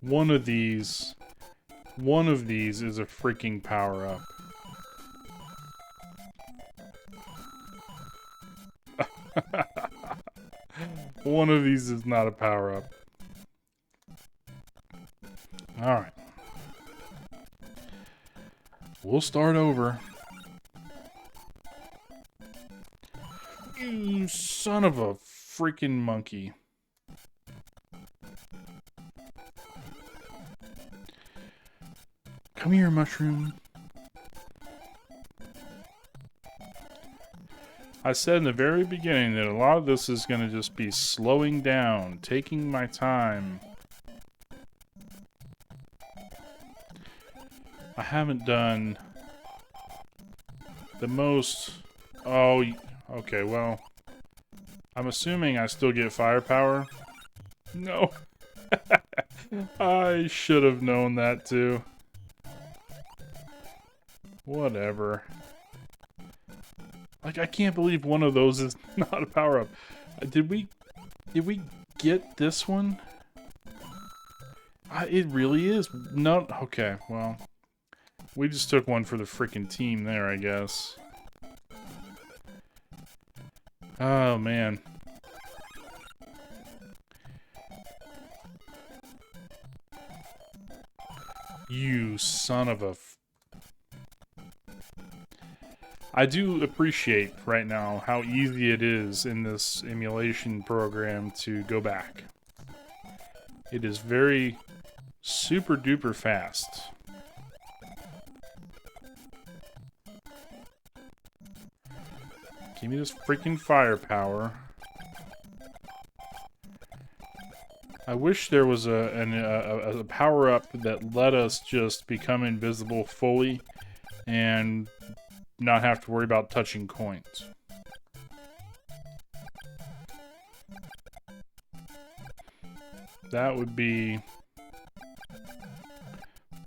One of these is a freaking power-up. One of these is not a power-up. Alright. We'll start over. You son of a freaking monkey. Come here, mushroom. I said in the very beginning that a lot of this is going to just be slowing down, taking my time. I haven't done the most... Oh, okay, well... I'm assuming I still get firepower. No. I should have known that too. Whatever. Like, I can't believe one of those is not a power-up. Did we get this one? It really is. No, okay, well. We just took one for the freaking team there, I guess. Oh, man. You son of a... I do appreciate right now how easy it is in this emulation program to go back. It is very super duper fast. Give me this freaking firepower. I wish there was a power-up that let us just become invisible fully and not have to worry about touching coins. That would be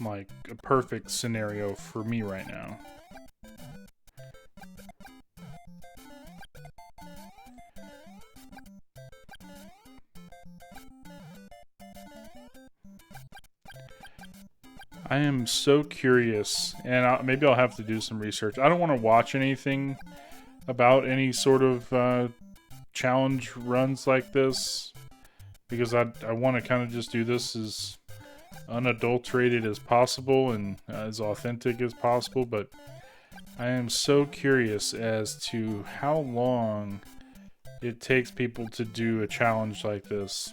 like a perfect scenario for me right now. I am so curious, and maybe I'll have to do some research. I don't want to watch anything about any sort of challenge runs like this, because I want to kind of just do this as unadulterated as possible and as authentic as possible, but I am so curious as to how long it takes people to do a challenge like this.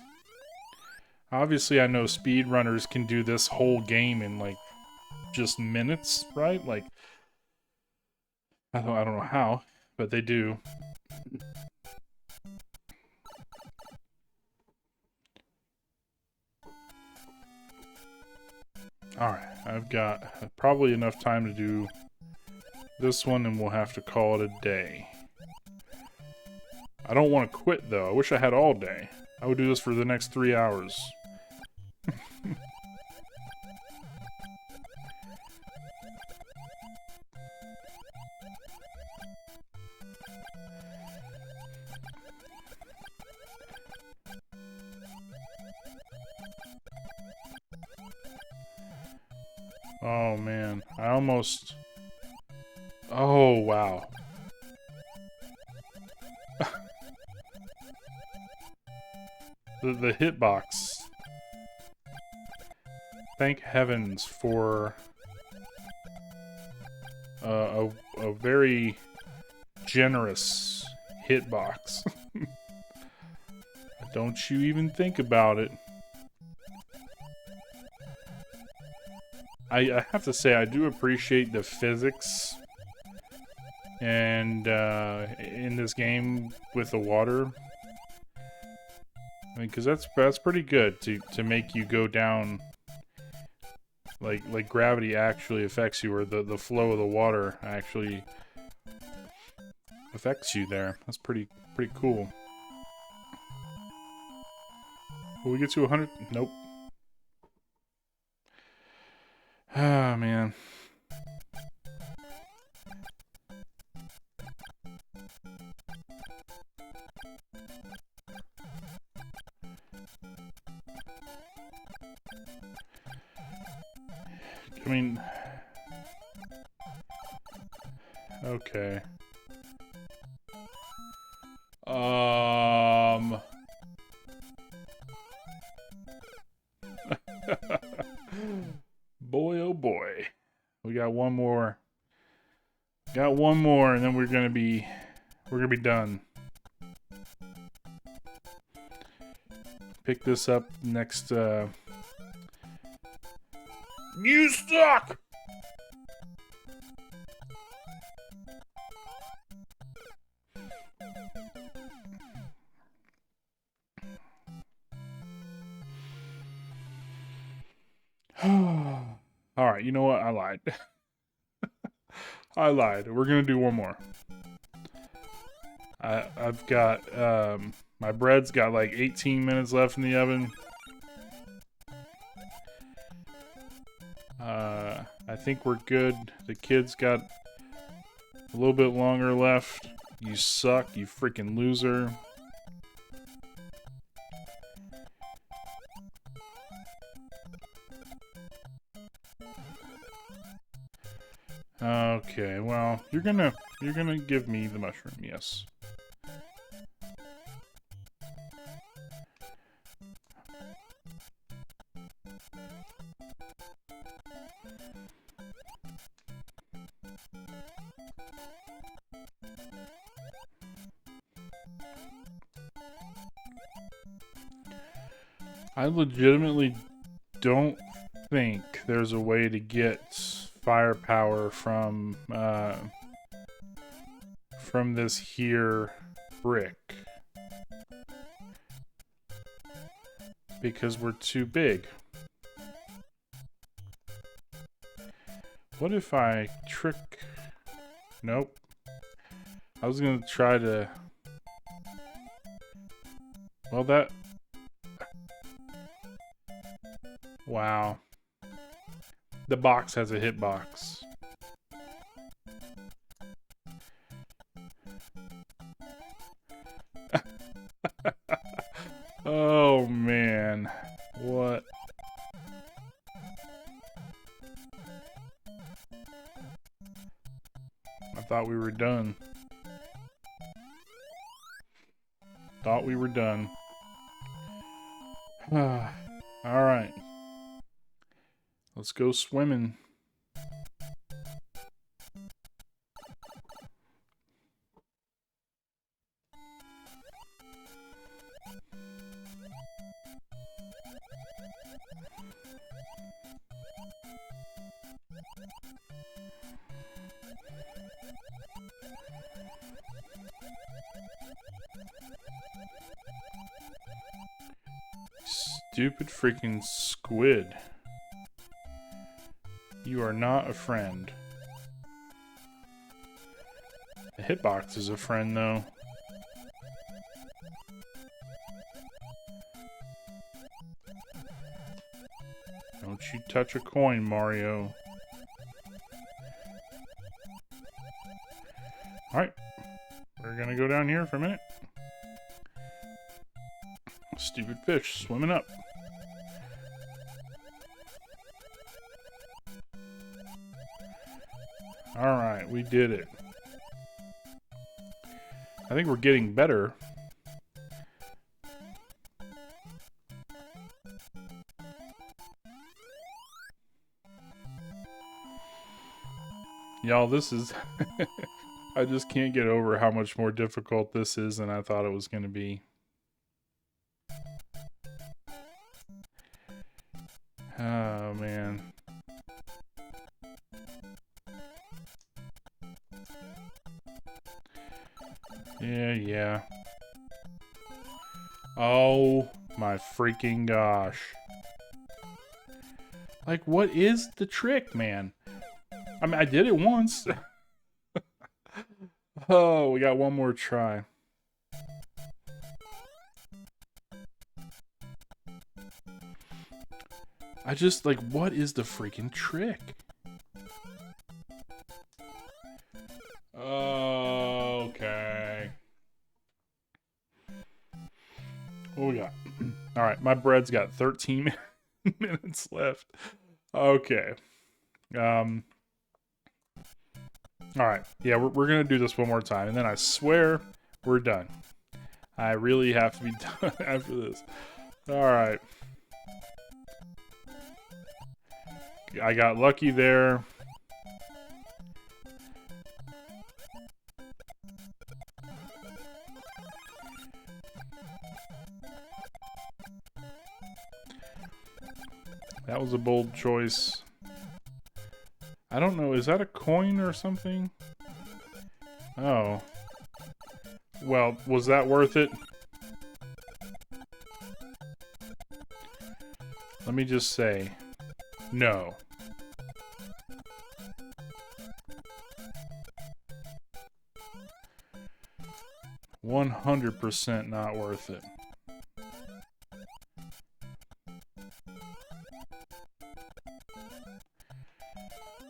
Obviously, I know speedrunners can do this whole game in, like, just minutes, right? Like, I don't know how, but they do. Alright, I've got probably enough time to do this one, and we'll have to call it a day. I don't want to quit, though. I wish I had all day. I would do this for the next 3 hours. Oh, man. I almost... Oh, wow. the hitbox. Thank heavens for a very generous hitbox. Don't you even think about it. I have to say, I do appreciate the physics and in this game with the water. I mean, because that's pretty good to make you go down. Like gravity actually affects you, or the flow of the water actually affects you there. That's pretty cool. Will we get to 100? Nope. Ah, man. I mean, okay. Boy, oh boy. We got one more. Got one more, and then we're gonna be done. Pick this up next. You suck. All right, you know what? I lied. I lied. We're gonna do one more. I've got my bread's got like 18 minutes left in the oven. I think we're good. The kids got a little bit longer left. You suck, you freaking loser. Okay, well, you're gonna give me the mushroom, yes. I legitimately don't think there's a way to get firepower from this here brick because we're too big. What if I trick? Nope. I was gonna try to. Well, that. Wow. The box has a hitbox. Oh man. What? I thought we were done. Thought we were done. Alright. Let's go swimming. Stupid freaking squid. You are not a friend. The hitbox is a friend, though. Don't you touch a coin, Mario. Alright. We're gonna go down here for a minute. Stupid fish swimming up. Alright, we did it. I think we're getting better. Y'all, this is... I just can't get over how much more difficult this is than I thought it was going to be. Oh, man. Yeah. Oh, my freaking gosh. Like, what is the trick, man? I mean, I did it once. Oh, we got one more try. I just, like, what is the freaking trick? Okay. What we got? All right, my bread's got 13 minutes left. Okay. Um. All right. Yeah, we're gonna do this one more time, and then I swear we're done. I really have to be done after this. All right. I got lucky there. That was a bold choice. I don't know. Is that a coin or something? Oh. Well, was that worth it? Let me just say, no. $100% not worth it.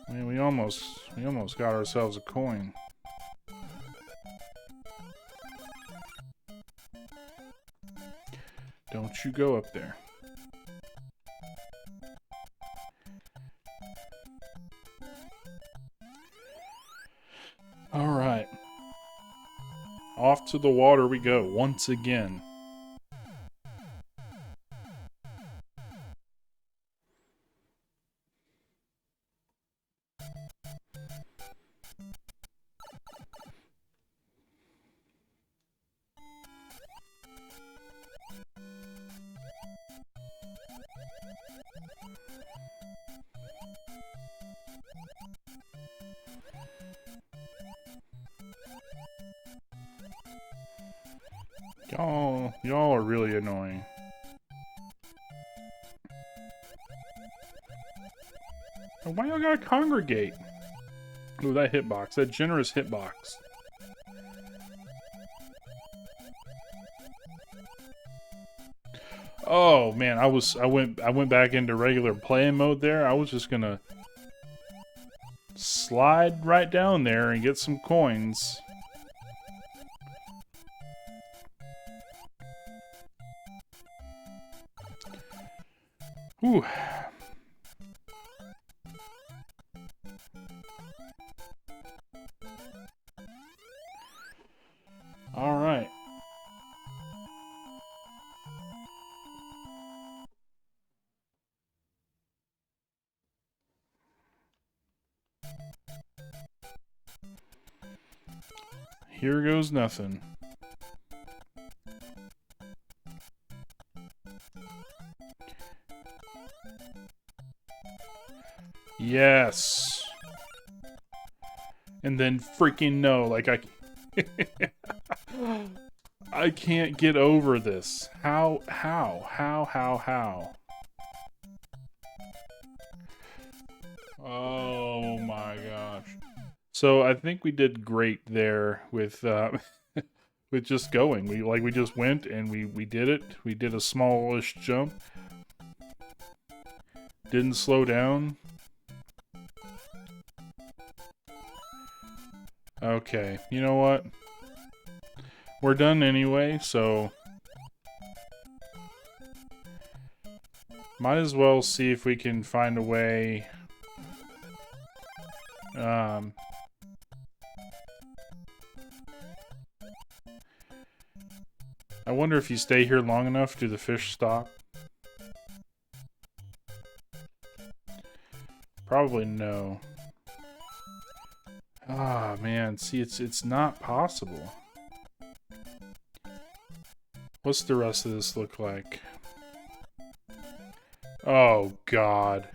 Man, we almost got ourselves a coin. Don't you go up there. All right. Off to the water we go once again. Y'all are really annoying. Why y'all gotta congregate? Ooh, that hitbox. That generous hitbox. Oh man, I went back into regular playing mode there. I was just gonna slide right down there and get some coins. Whew. All right. Here goes nothing. Yes. And then freaking no, like I can't get over this. How? Oh my gosh. So I think we did great there with with just going. We just went and we did it. We did a smallish jump. Didn't slow down. Okay, you know what? We're done anyway, so might as well see if we can find a way. I wonder if you stay here long enough, do the fish stop? Probably no. Ah, man, see, it's not possible. What's the rest of this look like? Oh, God.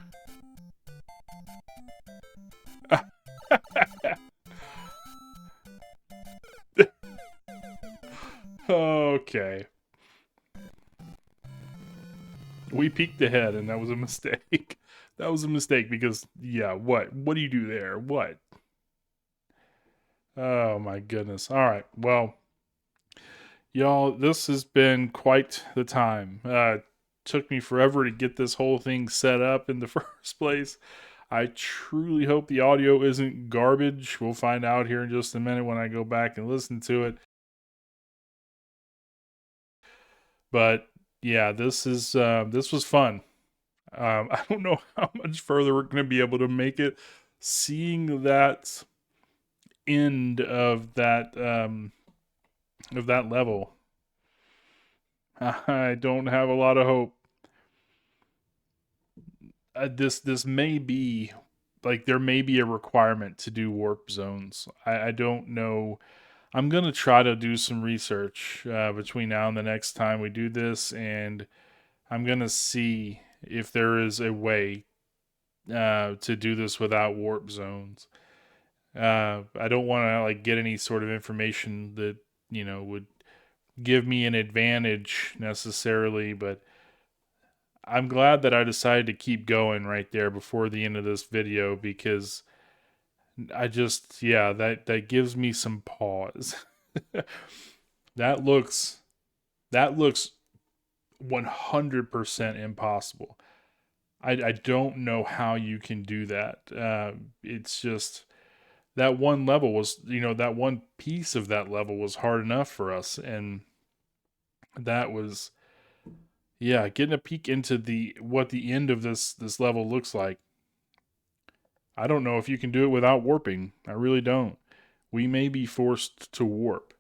Okay. We peeked ahead, and that was a mistake. That was a mistake because, yeah, what? What do you do there? What? Oh, my goodness. All right. Well, y'all, this has been quite the time. took me forever to get this whole thing set up in the first place. I truly hope the audio isn't garbage. We'll find out here in just a minute when I go back and listen to it. But yeah, this was fun. I don't know how much further we're going to be able to make it. Seeing that end of that level, I don't have a lot of hope. This may be like there may be a requirement to do warp zones. I don't know. I'm gonna try to do some research between now and the next time we do this, and I'm gonna see if there is a way to do this without warp zones. I don't want to like get any sort of information that would give me an advantage necessarily, but I'm glad that I decided to keep going right there before the end of this video because I just that gives me some pause. that looks that looks 100% impossible. I don't know how you can do that. It's just that one level was, that one piece of that level was hard enough for us, and that was, getting a peek into the what the end of this level looks like. I don't know if you can do it without warping. I really don't. We may be forced to warp,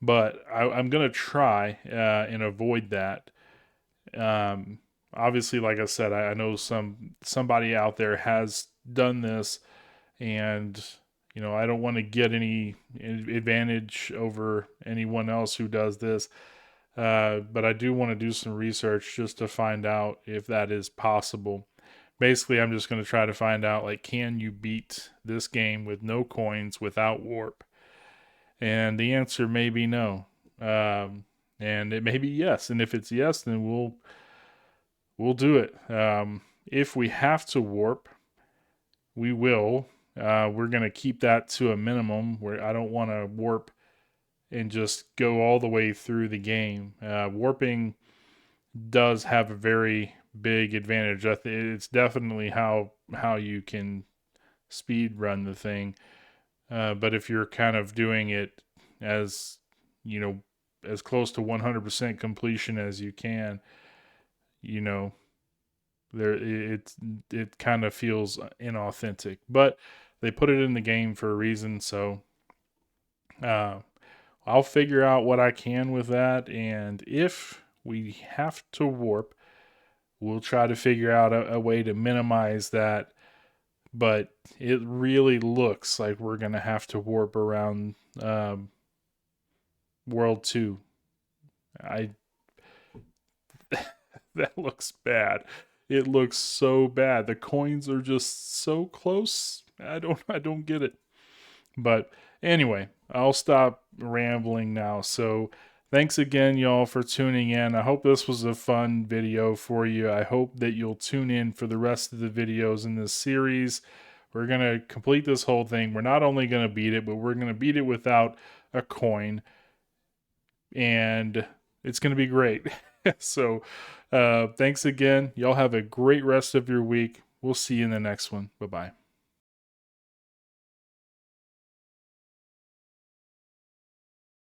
but I'm gonna try and avoid that. Um, Obviously, like I said, I know somebody out there has done this, and I don't want to get any advantage over anyone else who does this. But I do want to do some research just to find out if that is possible. Basically, I'm just going to try to find out, like, can you beat this game with no coins without warp? And the answer may be no. And it may be yes. And if it's yes, then we'll do it. If we have to warp, we will. We're going to keep that to a minimum where I don't want to warp and just go all the way through the game. Warping does have a very big advantage. It's definitely how you can speed run the thing. But if you're kind of doing it as as close to 100% completion as you can, you know, it kind of feels inauthentic. But they put it in the game for a reason, so uh, I'll figure out what I can with that, and if we have to warp, we'll try to figure out a way to minimize that. But it really looks like we're going to have to warp around World 2. I That looks bad. It looks so bad. The coins are just so close. I don't get it. But anyway, I'll stop rambling now. So thanks again, y'all, for tuning in. I hope this was a fun video for you. I hope that you'll tune in for the rest of the videos in this series. We're going to complete this whole thing. We're not only going to beat it, but we're going to beat it without a coin. And it's going to be great. So thanks again. Y'all have a great rest of your week. We'll see you in the next one. Bye-bye.